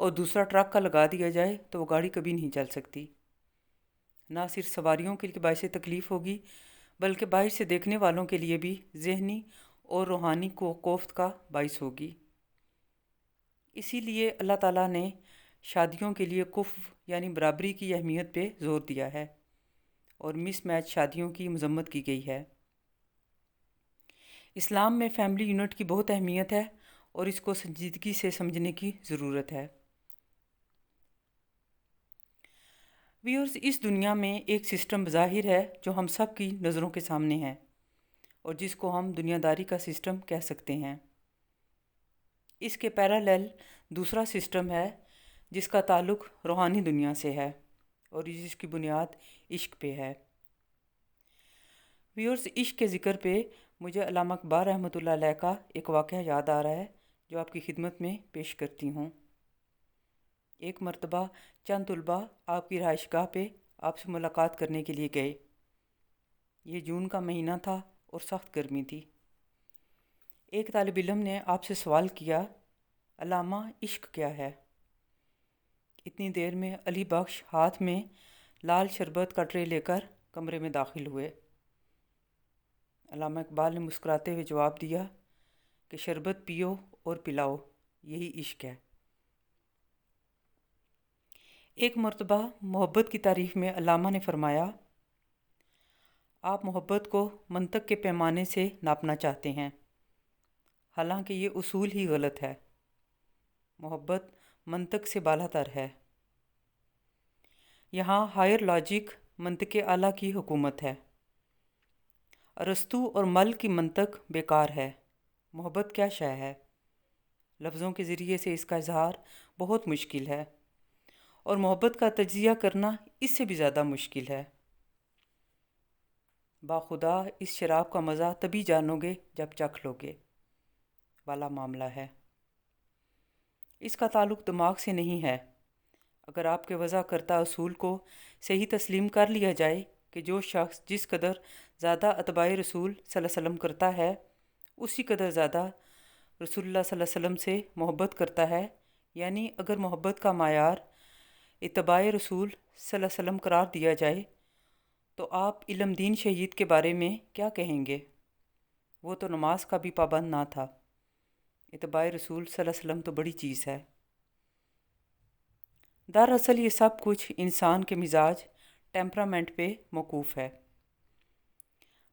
اور دوسرا ٹرک کا لگا دیا جائے تو وہ گاڑی کبھی نہیں چل سکتی۔ نہ صرف سواریوں کے لیے باعث تکلیف ہوگی بلکہ باہر سے دیکھنے والوں کے لیے بھی ذہنی اور روحانی کوفت کا باعث ہوگی۔ اسی لیے اللہ تعالیٰ نے شادیوں کے لیے کفو یعنی برابری کی اہمیت پہ زور دیا ہے اور مس میچ شادیوں کی مذمت کی گئی ہے۔ اسلام میں فیملی یونٹ کی بہت اہمیت ہے اور اس کو سنجیدگی سے سمجھنے کی ضرورت ہے۔ ویورز، اس دنیا میں ایک سسٹم بظاہر ہے جو ہم سب کی نظروں کے سامنے ہے اور جس کو ہم دنیا داری کا سسٹم کہہ سکتے ہیں۔ اس کے پیرالیل دوسرا سسٹم ہے جس کا تعلق روحانی دنیا سے ہے اور جس کی بنیاد عشق پہ ہے۔ ویورز، عشق کے ذکر پہ مجھے علامہ اقبال رحمۃ اللہ علیہ کا ایک واقعہ یاد آ رہا ہے جو آپ کی خدمت میں پیش کرتی ہوں۔ ایک مرتبہ چند طلباء آپ کی رہائش گاہ پہ آپ سے ملاقات کرنے کے لیے گئے۔ یہ جون کا مہینہ تھا اور سخت گرمی تھی۔ ایک طالب علم نے آپ سے سوال کیا، علامہ عشق کیا ہے؟ اتنی دیر میں علی بخش ہاتھ میں لال شربت کا ٹرے لے کر کمرے میں داخل ہوئے۔ علامہ اقبال نے مسکراتے ہوئے جواب دیا کہ شربت پیو اور پلاؤ، یہی عشق ہے۔ ایک مرتبہ محبت کی تعریف میں علامہ نے فرمایا، آپ محبت کو منطق کے پیمانے سے ناپنا چاہتے ہیں، حالانکہ یہ اصول ہی غلط ہے۔ محبت منطق سے بالا تر ہے۔ یہاں ہائر لاجک منطق اعلیٰ کی حکومت ہے۔ ارسطو اور مل کی منطق بیکار ہے۔ محبت کیا شے ہے؟ لفظوں کے ذریعے سے اس کا اظہار بہت مشکل ہے اور محبت کا تجزیہ کرنا اس سے بھی زیادہ مشکل ہے۔ باخدا اس شراب کا مزہ تبھی جانو گے جب چکھ لو گے والا معاملہ ہے۔ اس کا تعلق دماغ سے نہیں ہے۔ اگر آپ کے وضع کردہ اصول کو صحیح تسلیم کر لیا جائے کہ جو شخص جس قدر زیادہ اتباع رسول صلی اللہ علیہ وسلم کرتا ہے اسی قدر زیادہ رسول اللہ صلی اللہ علیہ وسلم سے محبت کرتا ہے، یعنی اگر محبت کا معیار اتباع رسول صلی اللہ علیہ وسلم قرار دیا جائے تو آپ علم دین شہید کے بارے میں کیا کہیں گے؟ وہ تو نماز کا بھی پابند نہ تھا۔ اتباع رسول صلی اللہ علیہ وسلم تو بڑی چیز ہے۔ دراصل یہ سب کچھ انسان کے مزاج ٹیمپرامنٹ پہ موقوف ہے۔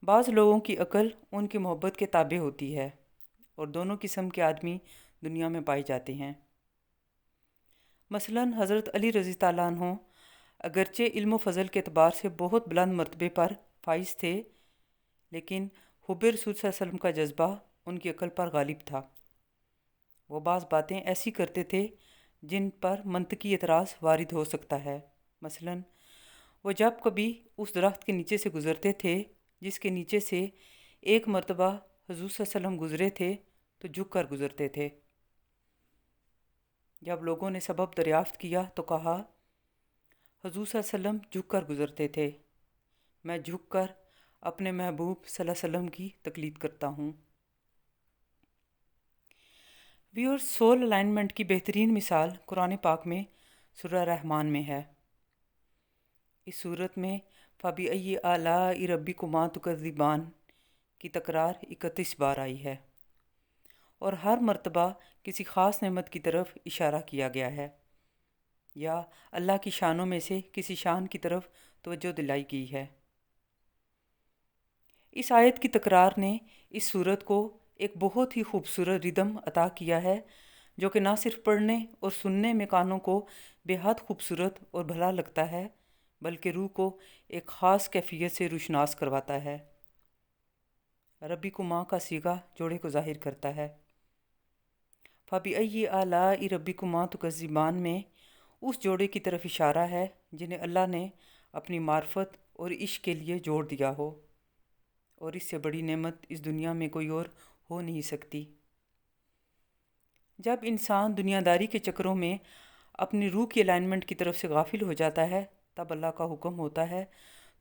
بعض لوگوں کی عقل ان کی محبت کے تابع ہوتی ہے اور دونوں قسم کے آدمی دنیا میں پائے جاتے ہیں۔ مثلاً حضرت علی رضی اللہ عنہ اگرچہ علم و فضل کے اعتبار سے بہت بلند مرتبے پر فائز تھے، لیکن حب رسول صلی اللہ علیہ وسلم کا جذبہ ان کی عقل پر غالب تھا۔ وہ بعض باتیں ایسی کرتے تھے جن پر منطقی اعتراض وارد ہو سکتا ہے۔ مثلاً وہ جب کبھی اس درخت کے نیچے سے گزرتے تھے جس کے نیچے سے ایک مرتبہ حضور صلی اللہ علیہ وسلم گزرے تھے تو جھک کر گزرتے تھے۔ جب لوگوں نے سبب دریافت کیا تو کہا، حضور صلی اللہ علیہ وسلم جھک کر گزرتے تھے، میں جھک کر اپنے محبوب صلی اللہ علیہ وسلم کی تقلید کرتا ہوں۔ ویور، سول الائنمنٹ کی بہترین مثال قرآن پاک میں سورہ رحمان میں ہے۔ اس صورت میں فَبِأَيِّ آلَاءِ رَبِّكُمَا تُكَذِّبَانِ کی تکرار 31 بار آئی ہے اور ہر مرتبہ کسی خاص نعمت کی طرف اشارہ کیا گیا ہے یا اللہ کی شانوں میں سے کسی شان کی طرف توجہ دلائی گئی ہے۔ اس آیت کی تکرار نے اس صورت کو ایک بہت ہی خوبصورت ردم عطا کیا ہے جو کہ نہ صرف پڑھنے اور سننے میں کانوں کو بے حد خوبصورت اور بھلا لگتا ہے بلکہ روح کو ایک خاص کیفیت سے روشناس کرواتا ہے۔ ربکما کا صیغہ جوڑے کو ظاہر کرتا ہے۔ فَبِأَيِّ آلَاءِ رَبِّكُمَا تُكَذِّبَانِ میں اس جوڑے کی طرف اشارہ ہے جنہیں اللہ نے اپنی معرفت اور عشق کے لیے جوڑ دیا ہو، اور اس سے بڑی نعمت اس دنیا میں کوئی اور ہو نہیں سکتی۔ جب انسان دنیا داری کے چکروں میں اپنی روح کی الائنمنٹ کی طرف سے غافل ہو جاتا ہے تب اللہ کا حکم ہوتا ہے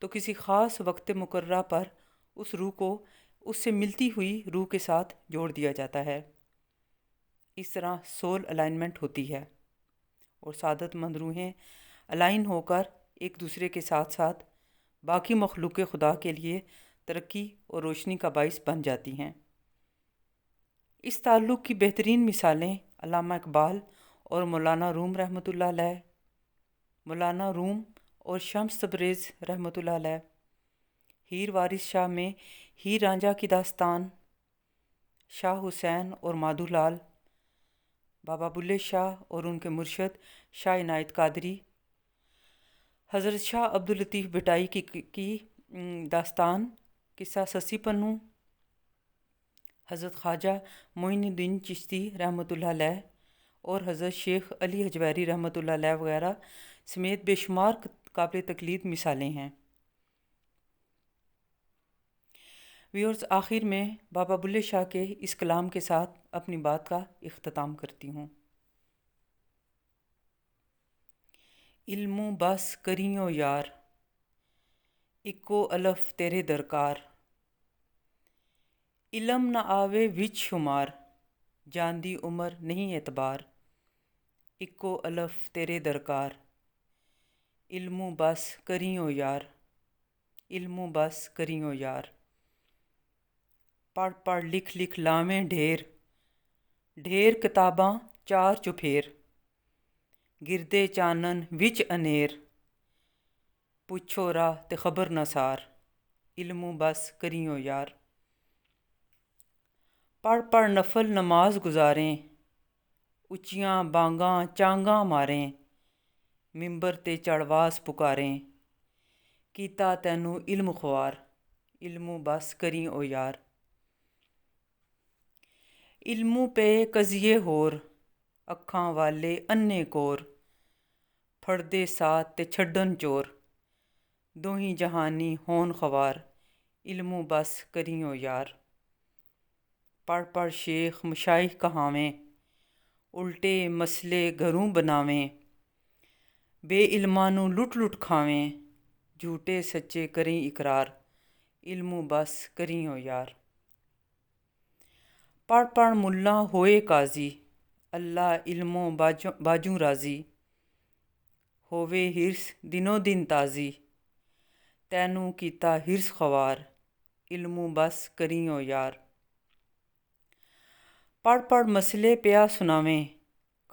تو کسی خاص وقت مقررہ پر اس روح کو اس سے ملتی ہوئی روح کے ساتھ جوڑ دیا جاتا ہے۔ اس طرح سول الائنمنٹ ہوتی ہے۔ اور سعادت مند روحیں الائن ہو کر ایک دوسرے کے ساتھ ساتھ باقی مخلوق خدا کے لیے ترقی اور روشنی کا باعث بن جاتی ہیں۔ اس تعلق کی بہترین مثالیں علامہ اقبال اور مولانا روم رحمۃ اللہ علیہ، مولانا روم اور شمس تبریز رحمۃ اللہ علیہ، ہیر وارث شاہ میں ہیر رانجھا کی داستان، شاہ حسین اور مادھو لال، بابا بلے شاہ اور ان کے مرشد شاہ عنایت قادری، حضرت شاہ عبداللطیف بھٹائی کی داستان قصہ سسی پنو، حضرت خواجہ معین الدین چشتی رحمۃ اللہ علیہ اور حضرت شیخ علی حجویری رحمۃ اللہ علیہ وغیرہ سمیت بے شمار قابل تقلید مثالیں ہیں۔ ویورز، آخر میں بابا بلے شاہ کے اس کلام کے ساتھ اپنی بات کا اختتام کرتی ہوں۔ علمو بس کریو یار، اکو الف تیرے درکار، علم نہ آوے وچ شمار، جان دی عمر نہیں اعتبار، اکو الف تیرے درکار، علمو بس کریو یار، علمو بس کریو یار، پڑھ پڑھ لکھ لکھ لاویں ڈھیر، ڈھیر کتاباں چار چپھیر، گردے چانن وچ انیر، پچھو راہ تے خبر نہ سار، علمو بس کریو یار، پڑھ پڑھ نفل نماز گزاریں، اچیاں بانگاں چانگاں ماریں، ممبر تے چڑھواز پکاریں، کیتا تینو علم خوار، علمو بس کری او یار، علمو پے قضیے ہور، اکھاں والے انے کور، پھڑدے ساتھ تے چھڈن چور، دوہیں جہانی ہون خوار، علمو بس کری او یار، پڑھ پڑھ شیخ مشائخ کہاویں، الٹے مسئلے گھروں بناویں، بے علماں نوں لٹ لٹ کھاویں، جھوٹے سچے کریں اقرار، علمو بس کری او یار، پڑھ پڑھ ملاں ہوئے قاضی، اللہ علموں باجوں راضی، ہووے ہرس دنوں دن تازی، تینوں کیتا ہرس خوار، علمو بس کری او یار، پڑھ پڑھ مسئلے پیا سناویں،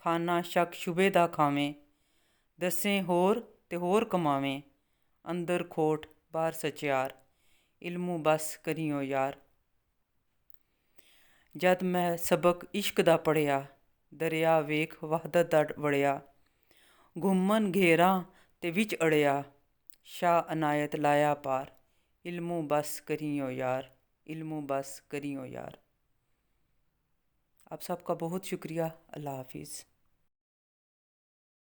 کھانا شک شبے دا کھاویں، دسیں ہور تے ہور کماویں، اندر کھوٹ باہر سچیار، علمو بس کری او یار، جد میں سبق عشق دا پڑھیا، دریا ویکھ وحدت دا وڑیا، گھمن گھیراں تے وچ اڑیا، شاہ عنایت لایا پار، علمو بس کری او یار، علمو بس کری او یار۔ آپ سب کا بہت شکریہ۔ اللہ حافظ۔